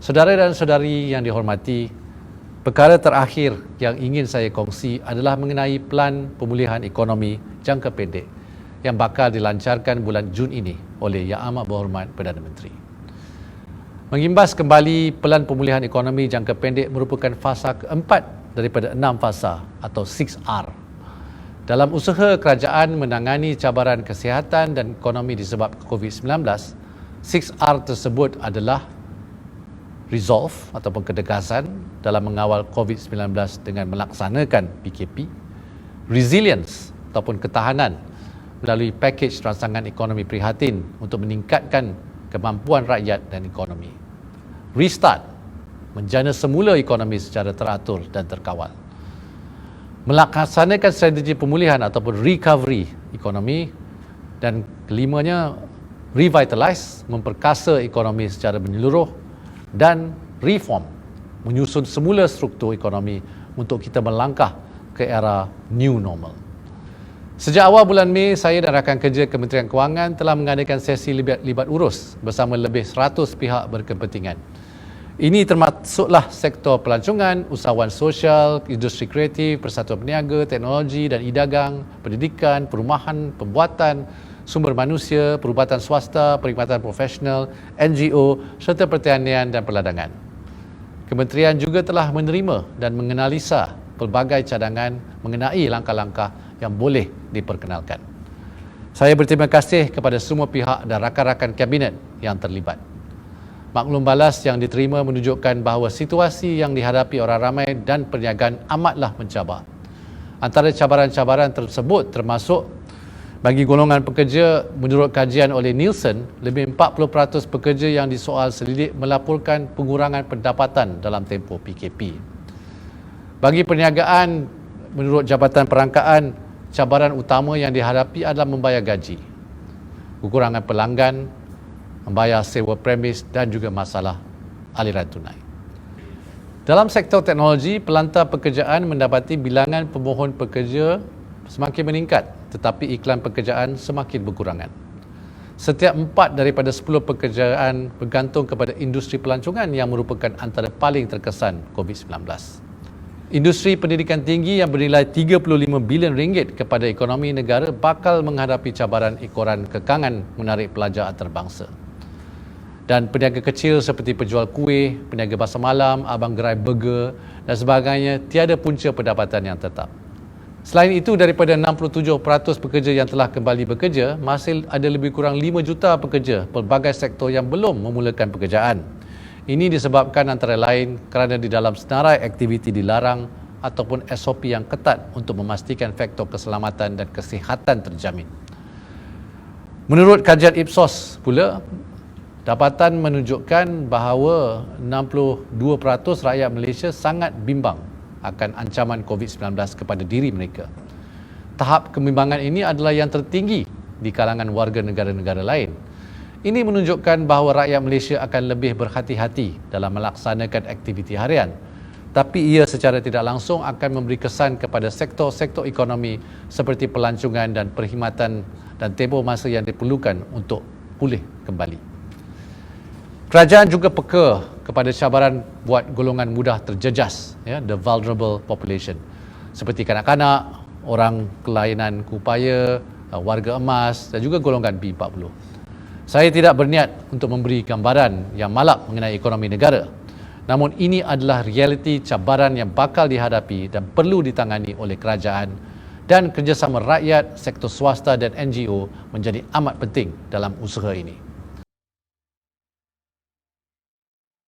Saudara dan saudari yang dihormati, perkara terakhir yang ingin saya kongsi adalah mengenai Pelan Pemulihan Ekonomi Jangka Pendek yang bakal dilancarkan bulan Jun ini oleh Yang Amat Berhormat Perdana Menteri. Mengimbas kembali Pelan Pemulihan Ekonomi Jangka Pendek merupakan fasa keempat daripada 6 fasa atau 6R. Dalam usaha kerajaan menangani cabaran kesihatan dan ekonomi disebabkan COVID-19, 6R tersebut adalah resolve ataupun ketegasan dalam mengawal COVID-19 dengan melaksanakan PKP, resilience ataupun ketahanan melalui pakej rangsangan ekonomi prihatin untuk meningkatkan kemampuan rakyat dan ekonomi, restart, menjana semula ekonomi secara teratur dan terkawal, melaksanakan strategi pemulihan ataupun recovery ekonomi, dan kelimanya revitalize, memperkasa ekonomi secara menyeluruh, dan reform, menyusun semula struktur ekonomi untuk kita melangkah ke era new normal. Sejak awal bulan Mei, saya dan rakan kerja Kementerian Kewangan telah mengadakan sesi libat urus bersama lebih 100 pihak berkepentingan. Ini termasuklah sektor pelancongan, usahawan sosial, industri kreatif, persatuan peniaga, teknologi dan e-dagang, pendidikan, perumahan, pembuatan, sumber manusia, perubatan swasta, perkhidmatan profesional, NGO serta pertanian dan perladangan. Kementerian juga telah menerima dan menganalisa pelbagai cadangan mengenai langkah-langkah yang boleh diperkenalkan. Saya berterima kasih kepada semua pihak dan rakan-rakan kabinet yang terlibat. Maklum balas yang diterima menunjukkan bahawa situasi yang dihadapi orang ramai dan perniagaan amatlah mencabar. Antara cabaran-cabaran tersebut termasuk bagi golongan pekerja, menurut kajian oleh Nielsen, lebih 40% pekerja yang disoal selidik melaporkan pengurangan pendapatan dalam tempoh PKP. Bagi perniagaan, menurut Jabatan Perangkaan, cabaran utama yang dihadapi adalah membayar gaji, kekurangan pelanggan, membayar sewa premis dan juga masalah aliran tunai. Dalam sektor teknologi, pelantar pekerjaan mendapati bilangan pemohon pekerja semakin meningkat, tetapi iklan pekerjaan semakin berkurangan. Setiap 4 daripada 10 pekerjaan bergantung kepada industri pelancongan yang merupakan antara paling terkesan COVID-19. Industri pendidikan tinggi yang bernilai 35 bilion ringgit kepada ekonomi negara bakal menghadapi cabaran ekoran kekangan menarik pelajar antarabangsa. Dan peniaga kecil seperti penjual kuih, peniaga pasar malam, abang gerai burger dan sebagainya tiada punca pendapatan yang tetap. Selain itu, daripada 67% pekerja yang telah kembali bekerja, masih ada lebih kurang 5 juta pekerja pelbagai sektor yang belum memulakan pekerjaan. Ini disebabkan antara lain kerana di dalam senarai aktiviti dilarang ataupun SOP yang ketat untuk memastikan faktor keselamatan dan kesihatan terjamin. Menurut kajian Ipsos pula, dapatan menunjukkan bahawa 62% rakyat Malaysia sangat bimbang akan ancaman COVID-19 kepada diri mereka. Tahap kebimbangan ini adalah yang tertinggi di kalangan warga negara-negara lain. Ini menunjukkan bahawa rakyat Malaysia akan lebih berhati-hati dalam melaksanakan aktiviti harian. Tapi ia secara tidak langsung akan memberi kesan kepada sektor-sektor ekonomi seperti pelancongan dan perkhidmatan dan tempoh masa yang diperlukan untuk pulih kembali. Kerajaan juga peka kepada cabaran buat golongan mudah terjejas, the vulnerable population, seperti kanak-kanak, orang kelainan kupaya, warga emas dan juga golongan B40. Saya tidak berniat untuk memberi gambaran yang malap mengenai ekonomi negara. Namun ini adalah realiti cabaran yang bakal dihadapi dan perlu ditangani oleh kerajaan, dan kerjasama rakyat, sektor swasta dan NGO menjadi amat penting dalam usaha ini.